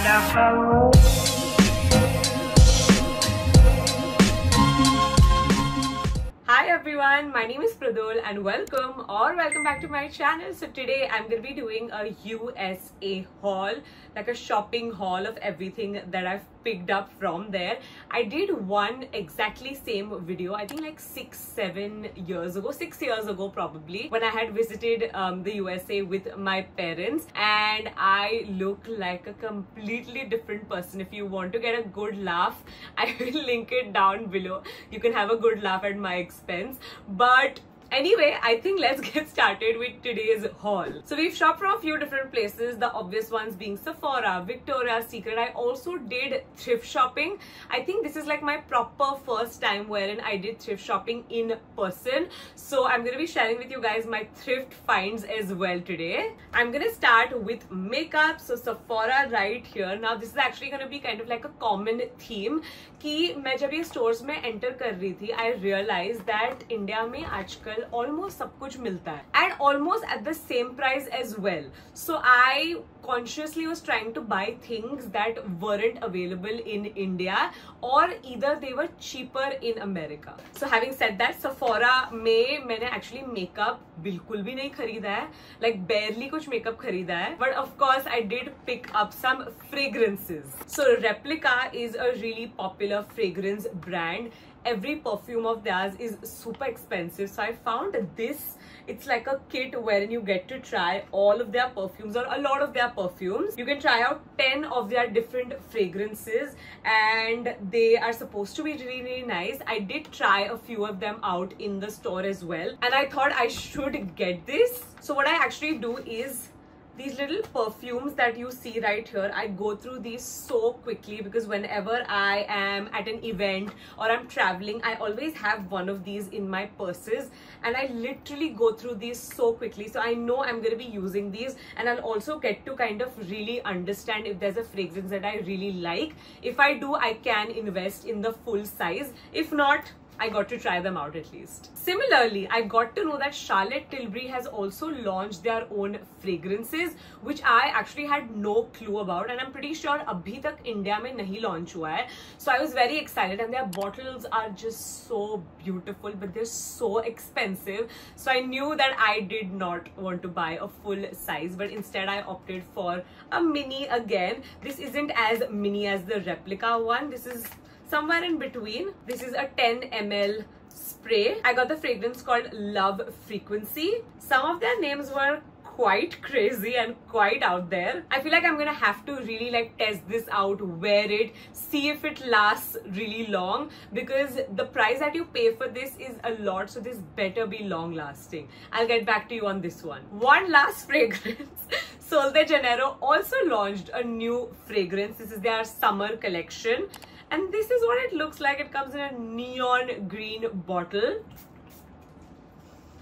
Hi everyone, my name is Pradul and welcome back to my channel. So today I'm going to be doing a USA haul, like a shopping haul of everything that I've picked up from there. I did one exactly same video, I think like 6 years ago probably, when I had visited the USA with my parents, and I look like a completely different person. If you want to get a good laugh, I will link it down below. You can have a good laugh at my expense. But anyway, I think let's get started with today's haul. So we've shopped from a few different places, the obvious ones being Sephora, Victoria's Secret. I also did thrift shopping. I think this is like my proper first time wherein I did thrift shopping in person. So I'm going to be sharing with you guys my thrift finds as well today. I'm going to start with makeup. So Sephora right here. Now this is actually going to be kind of like a common theme कि मैं जब ये stores में enter कर रही थी, I realized that India में आजकल almost सब कुछ मिलता है and almost at the same price as well. So I consciously was trying to buy things that weren't available in India, or either they were cheaper in America. So having said that, Sephora में मैंने actually makeup बिल्कुल भी नहीं खरीदा है, like barely कुछ makeup खरीदा है, but of course I did pick up some fragrances. So Replica is a really popular fragrance brand. Every perfume of theirs is super expensive, so I found this. It's like a kit wherein you get to try all of their perfumes, or a lot of their perfumes. You can try out 10 of their different fragrances, and they are supposed to be really, really nice. I did try a few of them out in the store as well, and I thought I should get this. So what I actually do is, these little perfumes that you see right here, I go through these so quickly because whenever I am at an event or I'm traveling, I always have one of these in my purses, and I literally go through these so quickly. So I know I'm going to be using these, and I'll also get to kind of really understand if there's a fragrance that I really like. If I do, I can invest in the full size. If not, I got to try them out at least. Similarly, I got to know that Charlotte Tilbury has also launched their own fragrances, which I actually had no clue about, and I'm pretty sure abhi tak India mein nahi launch hua hai. So I was very excited, and their bottles are just so beautiful, but they're so expensive. So I knew that I did not want to buy a full size, but instead I opted for a mini again. This isn't as mini as the Replica one. This is somewhere in between. This is a 10 ml spray. I got the fragrance called Love Frequency. Some of their names were quite crazy and quite out there. I feel like I'm gonna have to really like test this out, wear it, see if it lasts really long, because the price that you pay for this is a lot, so this better be long lasting. I'll get back to you on this one. One last fragrance. Sol de Janeiro also launched a new fragrance. This is their summer collection, and this is what it looks like. It comes in a neon green bottle,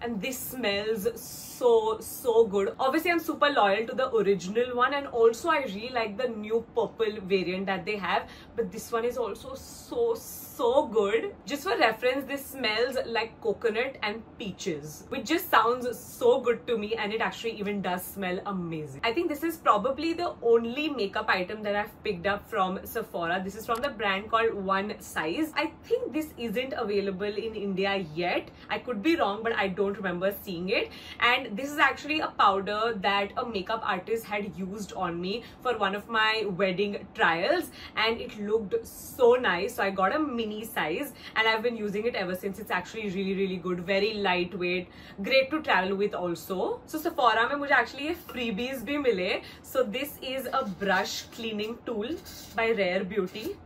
and this smells so good. Obviously I'm super loyal to the original one, and also I really like the new purple variant that they have, but this one is also so good. Just for reference, this smells like coconut and peaches, which just sounds so good to me, and it actually even does smell amazing. I think this is probably the only makeup item that I've picked up from Sephora. This is from the brand called One Size. I think this isn't available in India yet. I could be wrong, but I don't remember seeing it. And this is actually a powder that a makeup artist had used on me for one of my wedding trials, and it looked so nice. So I got a mini size, and I've been using it ever since. It's actually really good, very lightweight, great to travel with also. So Sephora में मुझे actually ये freebies भी मिले. So this is a brush cleaning tool by Rare Beauty.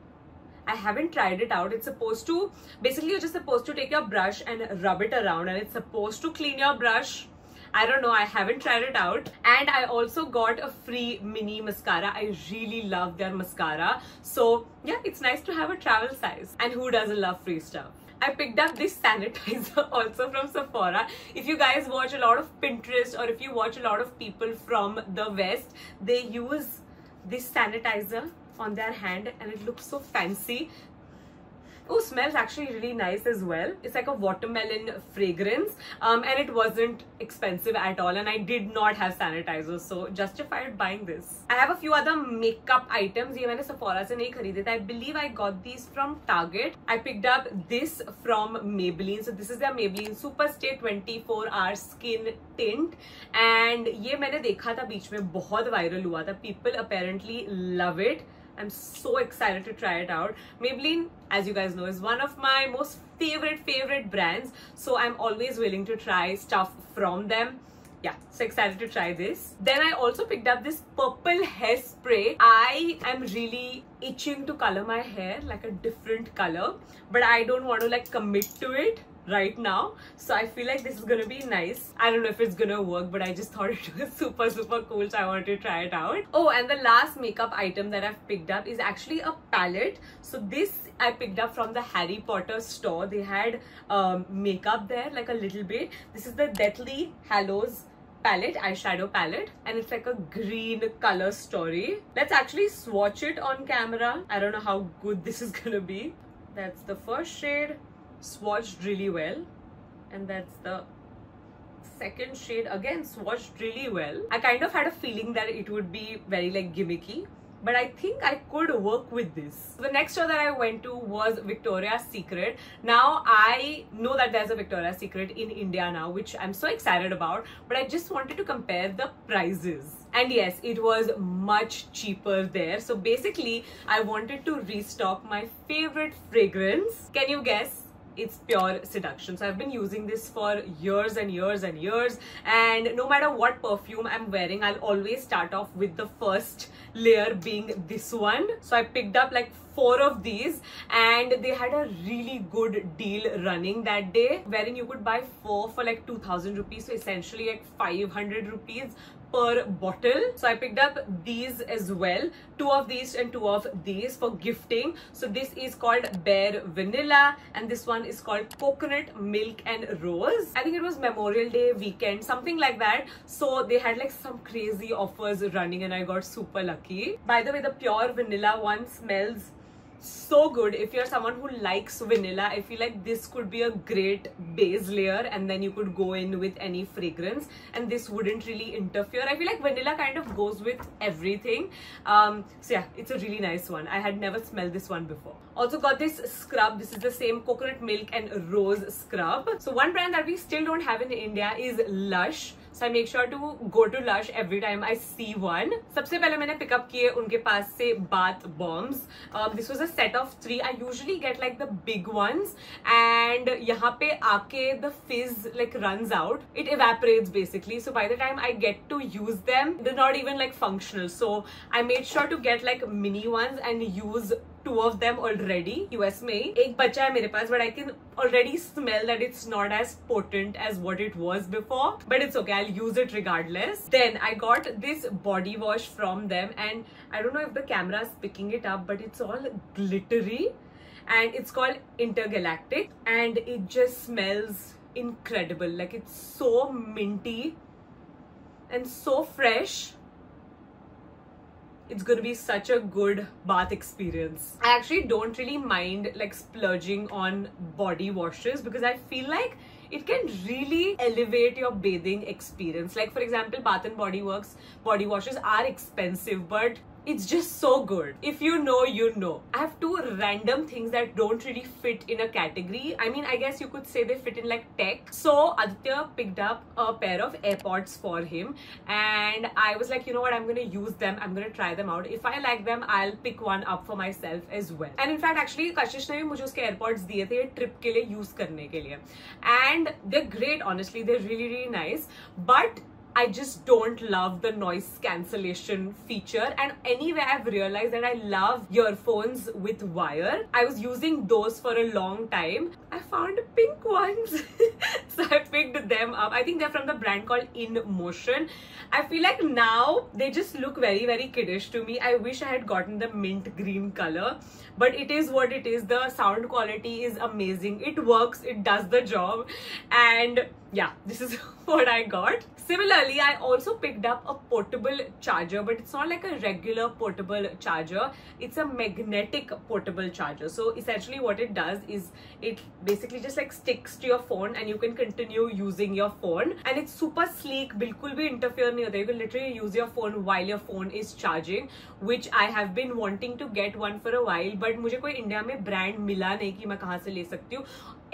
I haven't tried it out. It's supposed to, basically you're just supposed to take your brush and rub it around, and it's supposed to clean your brush. I don't know, I haven't tried it out. And I also got a free mini mascara. I really love their mascara. So yeah, it's nice to have a travel size. And who doesn't love free stuff? I picked up this sanitizer also from Sephora. If you guys watch a lot of Pinterest, or if you watch a lot of people from the West, they use this sanitizer on their hand and it looks so fancy. Oh, smells actually really nice as well. It's like a watermelon fragrance, and it wasn't expensive at all, and I did not have sanitizers, so justified buying this. I have a few other makeup items. ये मैंने Sephora से नहीं खरीदे थे. I believe I got these from Target. I picked up this from Maybelline. So this is their Maybelline Superstay 24-hour skin tint, and ये मैंने देखा था बीच में बहुत viral हुआ था. People apparently love it. I'm so excited to try it out. Maybelline, as you guys know, is one of my most favorite brands, so I'm always willing to try stuff from them. Yeah, so excited to try this. Then I also picked up this purple hairspray. I am really itching to color my hair like a different color, but I don't want to like commit to it right now, so I feel like this is gonna be nice. I don't know if it's gonna work, but I just thought it was super cool, so I wanted to try it out. Oh, and the last makeup item that I've picked up is actually a palette. So this I picked up from the Harry Potter store. They had makeup there, like a little bit. This is the Deathly Hallows palette, eyeshadow palette, and it's like a green color story. Let's actually swatch it on camera. I don't know how good this is gonna be. That's the first shade, swatched really well, and that's the second shade, again swatched really well. I kind of had a feeling that it would be very like gimmicky, but I think I could work with this. The next store that I went to was Victoria's Secret. Now I know that there's a Victoria's Secret in India now, which I'm so excited about, but I just wanted to compare the prices. And yes, it was much cheaper there. So basically, I wanted to restock my favorite fragrance. Can you guess? It's Pure Seduction. So I've been using this for years and years and years, and no matter what perfume I'm wearing, I'll always start off with the first layer being this one. So I picked up like 4 of these, and they had a really good deal running that day, wherein you could buy 4 for like 2000 rupees, so essentially like 500 rupees per bottle. So I picked up these as well, 2 of these and 2 of these for gifting. So this is called Bare Vanilla, and this one is called Coconut Milk and Rose. I think it was Memorial Day weekend, something like that. So they had like some crazy offers running, and I got super lucky. By the way, the Pure Vanilla one smells so good. If you're someone who likes vanilla, I feel like this could be a great base layer, and then you could go in with any fragrance and this wouldn't really interfere. I feel like vanilla kind of goes with everything. So yeah, it's a really nice one. I had never smelled this one before. Also got this scrub. This is the same Coconut Milk and Rose scrub. So one brand that we still don't have in India is Lush. So I make sure to go to Lush every time I see one. सबसे पहले मैंने pick up किए उनके पास से bath bombs. This was a set of 3. I usually get like the big ones, and यहाँ पे आके the fizz like runs out. It evaporates basically. So by the time I get to use them, they're not even like functional. So I made sure to get like mini ones and use 2 of them already. US में एक बचा है मेरे पास, but I can already smell that it's not as potent as what it was before. But it's okay, I'll use it regardless. Then I got this body wash from them, and I don't know if the camera is picking it up, but it's all glittery, and it's called Intergalactic, and it just smells incredible. Like, it's so minty and so fresh. It's gonna be such a good bath experience. I actually don't really mind like splurging on body washes, because I feel like it can really elevate your bathing experience. Like, for example, Bath and Body Works body washes are expensive, but it's just so good. If you know, you know. I have 2 random things that don't really fit in a category. I mean, I guess you could say they fit in like tech. So Aditya picked up a pair of AirPods for him, and I was like, you know what, I'm gonna use them, I'm gonna try them out. If I like them, I'll pick one up for myself as well. And in fact, actually Kashish ने भी मुझे उसके AirPods दिए थे trip के लिए use करने के लिए, and they're great. Honestly, they're really nice, but I just don't love the noise cancellation feature. And anyway, I've realized that I love earphones with wire. I was using those for a long time. I found pink ones. So I picked them up. I think they're from the brand called In Motion. I feel like now they just look very kiddish to me. I wish I had gotten the mint green color, but it is what it is. The sound quality is amazing. It works, it does the job, and yeah, this is what I got. Similarly, I also picked up a portable charger, but it's not like a regular portable charger. It's a magnetic portable charger. So essentially what it does is it basically just like sticks to your phone and you can continue using your phone. And it's super sleek, bilkul bhi interfere nahi hota. You can literally use your phone while your phone is charging, which I have been wanting to get one for a while, but मुझे कोई India में brand मिला नहीं कि मैं कहाँ से ले सकती हूँ.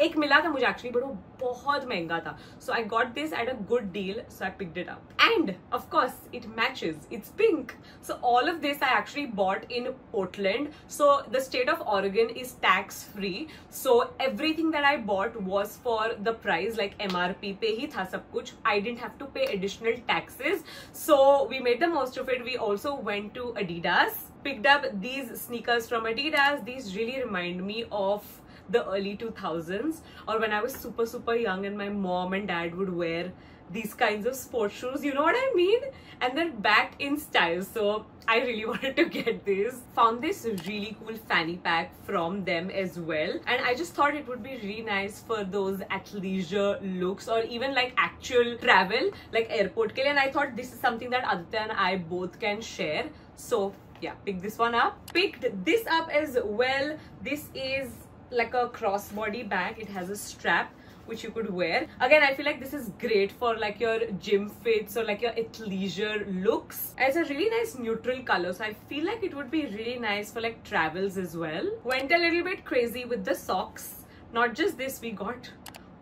एक मिला था मुझे एक्चुअली, बट वो बहुत महंगा था. So I got this at a good deal, so I picked it up. And of course, it matches. It's pink. So all of this I actually bought in Portland. So the state of Oregon is tax-free. So everything that I bought was for the price, like MRP पे ही था सब कुछ. I didn't have to pay additional taxes. So we made the most of it. We also went to Adidas, picked up these sneakers from Adidas. These really remind me of the early 2000s, or when I was super young and my mom and dad would wear these kinds of sports shoes, you know what I mean? And they're back in style, so I really wanted to get this. Found this really cool fanny pack from them as well, and I just thought it would be really nice for those athleisure looks or even like actual travel, like airport ke liye. And I thought this is something that Aditya and I both can share, so yeah, picked this one up. Picked this up as well. This is like a crossbody bag. It has a strap which you could wear. Again, I feel like this is great for like your gym fits or like your athleisure looks. And it's a really nice neutral color, so I feel like it would be really nice for like travels as well. Went a little bit crazy with the socks. Not just this, we got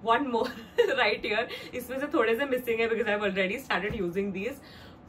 one more right here. Isme se thode se missing hai because I've already started using these.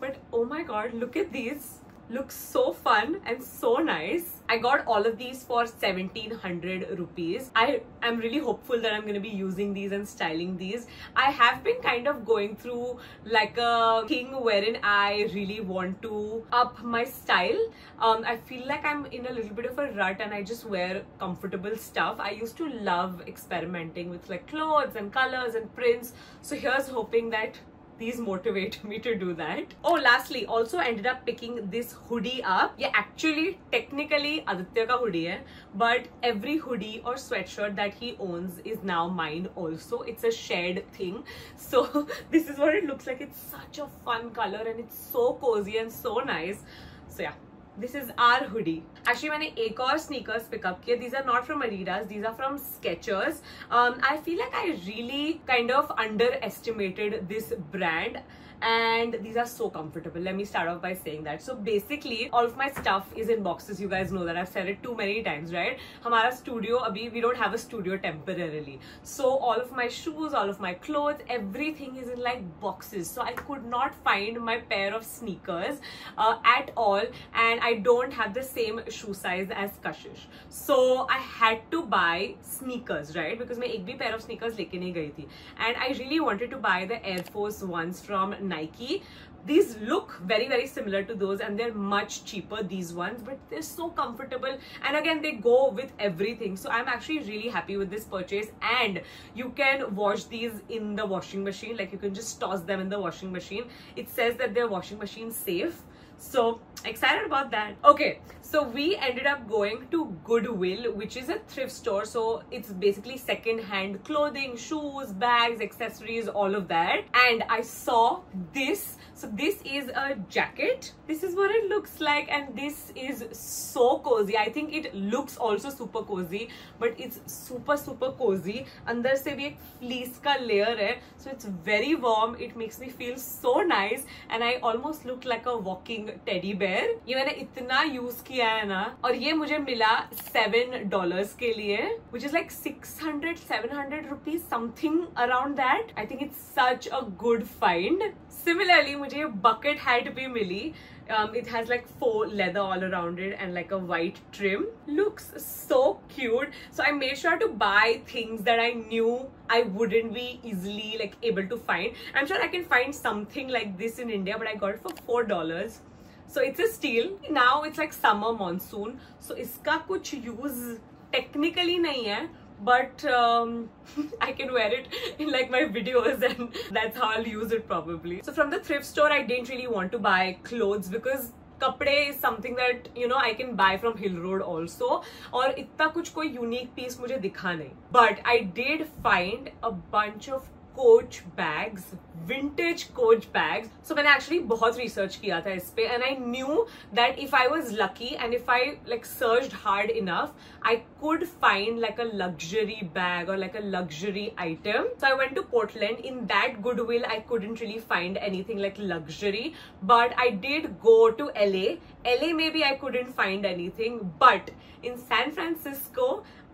But oh my god, look at these. Looks so fun and so nice. I got all of these for 1700 rupees. I am really hopeful that I'm going to be using these and styling these. I have been kind of going through like a thing wherein I really want to up my style. I feel like I'm in a little bit of a rut and I just wear comfortable stuff. I used to love experimenting with like clothes and colors and prints. So here's hoping that these motivate me to do that. Oh, lastly, also ended up picking this hoodie up. Yeah, actually, technically Aditya ka hoodie hai, but every hoodie or sweatshirt that he owns is now mine also. It's a shared thing. So this is what it looks like. It's such a fun color and it's so cozy and so nice. So yeah, this is our hoodie. Actually, मैंने एक और sneakers pick up किए. These are not from Adidas. These are from Skechers. I feel like I really kind of underestimated this brand. And these are so comfortable. Let me start off by saying that. So basically, all of my stuff is in boxes. You guys know that. I've said it too many times, right? हमारा studio, अभी we don't have a studio temporarily. So all of my shoes, all of my clothes, everything is in like boxes. So I could not find my pair of sneakers at all. And I don't have the same shoe size as Kashish. So I had to buy sneakers, right? Because मैं एक भी pair of sneakers लेके नहीं गई थी. And I really wanted to buy the Air Force Ones from Nike. These look very similar to those and they're much cheaper, these ones, but they're so comfortable and again they go with everything. So I'm actually really happy with this purchase. And you can wash these in the washing machine, like you can just toss them in the washing machine. It says that they're washing machine safe. So excited about that. Okay, so we ended up going to Goodwill, which is a thrift store. So it's basically second-hand clothing, shoes, bags, accessories, all of that. And I saw this. So this is a jacket. This is what it looks like, and this is so cozy. I think it looks also super cozy, but it's super cozy. अंदर से भी एक fleece का layer है, so it's very warm. It makes me feel so nice, and I almost look like a walking teddy bear. ये मैंने इतना use किया है ना, और ये मुझे मिला $7 के लिए, which is like 600-700 rupees, something around that. I think it's such a good find. Similarly, मुझे ये bucket hat भी मिली. It has like faux leather all around it and like a white trim. Looks so cute. So I made sure to buy things that I knew I wouldn't be easily like able to find. I'm sure I can find something like this in India, but I got it for $4. So it's a steal. Now it's like summer monsoon, so इसका कुछ use technically नहीं है, but I can wear it in like my videos and that's how I'll use it probably. So from the thrift store, I didn't really want to buy clothes because कपड़े is something that you know I can buy from Hill Road also, और इतना कुछ कोई unique piece मुझे दिखा नहीं. But I did find a bunch of coach bags, vintage coach bags. So मैंने actually बहुत रिसर्च किया था इस पे, and I knew that if I was lucky and if I like searched hard enough, I could find like a luxury bag or like a luxury item. So I went to Portland. In that Goodwill, I couldn't really find anything like luxury, but I did go to LA. LA maybe I couldn't find anything, but in San Francisco,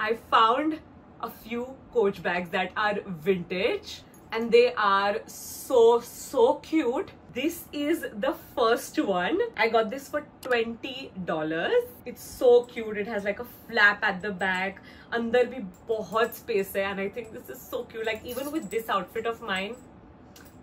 I found a few Coach bags that are vintage, and they are so cute. This is the first one. I got this for $20. It's so cute. It has like a flap at the back. Andar bhi bahut space hai, and I think this is so cute. Like even with this outfit of mine,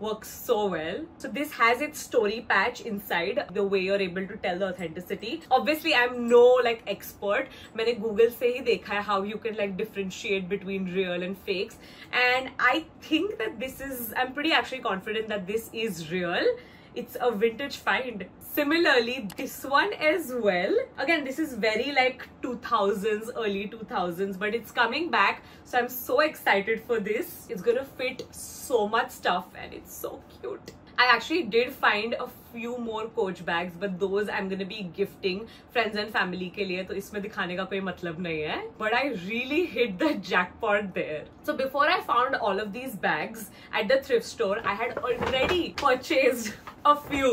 works so well. So this has its story patch inside, the way you're able to tell the authenticity. Obviously I'm no like expert. मैंने Google से ही देखा है how you can like differentiate between real and fakes, and I think that this is, I'm pretty actually confident that this is real. It's a vintage find. Similarly, this one as well. Again, this is very like 2000s, early 2000s, but it's coming back. So I'm so excited for this. It's gonna fit so much stuff and it's so cute. I actually did find a few more Coach bags, but those I'm gonna be gifting friends and family के लिए, तो इसमें दिखाने का कोई मतलब नहीं है. But I really hit the jackpot there. So before I found all of these bags at the thrift store, I had already purchased a few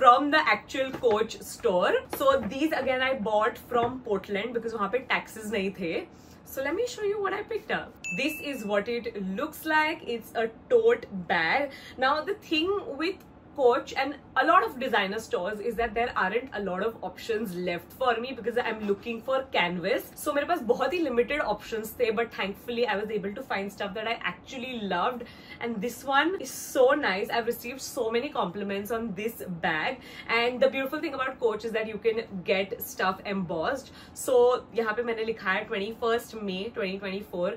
from the actual Coach store. So these again I bought from Portland because वहाँ पे taxes नहीं थे. So let me show you what I picked up. This is what it looks like. It's a tote bag. Now the thing with Coach and a lot of designer stores is that there aren't a lot of options left for me because I'm looking for canvas. So मेरे पास बहुत ही limited options थे, but thankfully I was able to find stuff that I actually loved, and this one is so nice. I've received so many compliments on this bag, and the beautiful thing about Coach is that you can get stuff embossed. So यहाँ पे मैंने लिखा है 21st May 2024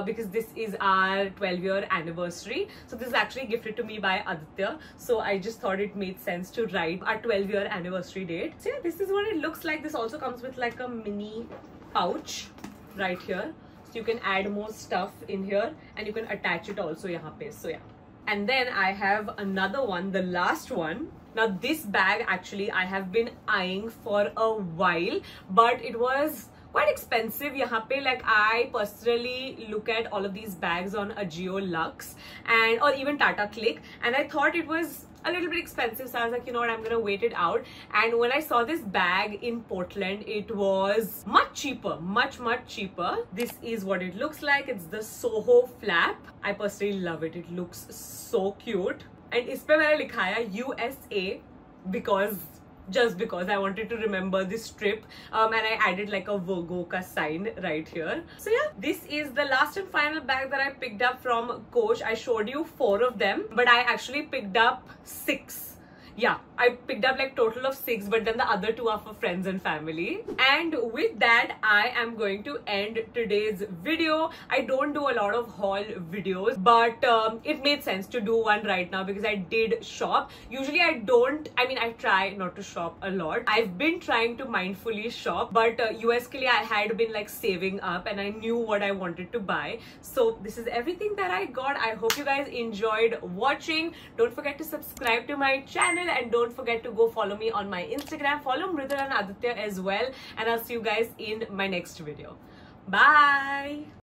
because this is our 12-year anniversary. So this is actually gifted to me by Aditya. So I just thought it made sense to write our 12-year anniversary date. So yeah, this is what it looks like. This also comes with like a mini pouch right here. So you can add more stuff in here and you can attach it also yahan pe. So yeah. And then I have another one, the last one. Now this bag actually I have been eyeing for a while, but it was quite expensive यहाँ पे. Like I personally look at all of these bags on Ajio Luxe and or even Tata Click, and I thought it was a little bit expensive, so I was like, you know what, I'm gonna wait it out. And when I saw this bag in Portland, it was much cheaper, much cheaper. This is what it looks like. It's the Soho flap. I personally love it. It looks so cute, and इस पे मैंने लिखा है USA just because I wanted to remember this trip, and I added like a Virgo ka sign right here. So yeah, this is the last and final bag that I picked up from Coach. I showed you 4 of them, but I actually picked up 6. Yeah, I picked up like total of 6, but then the other 2 are for friends and family. And with that, I am going to end today's video. I don't do a lot of haul videos, but it made sense to do one right now because I did shop. Usually I try not to shop a lot. I've been trying to mindfully shop, but US ke liye I had been like saving up and I knew what I wanted to buy. So this is everything that I got. I hope you guys enjoyed watching. Don't forget to subscribe to my channel, and don't forget to go follow me on my Instagram. Follow Mridul and Aditya as well, and I'll see you guys in my next video. Bye.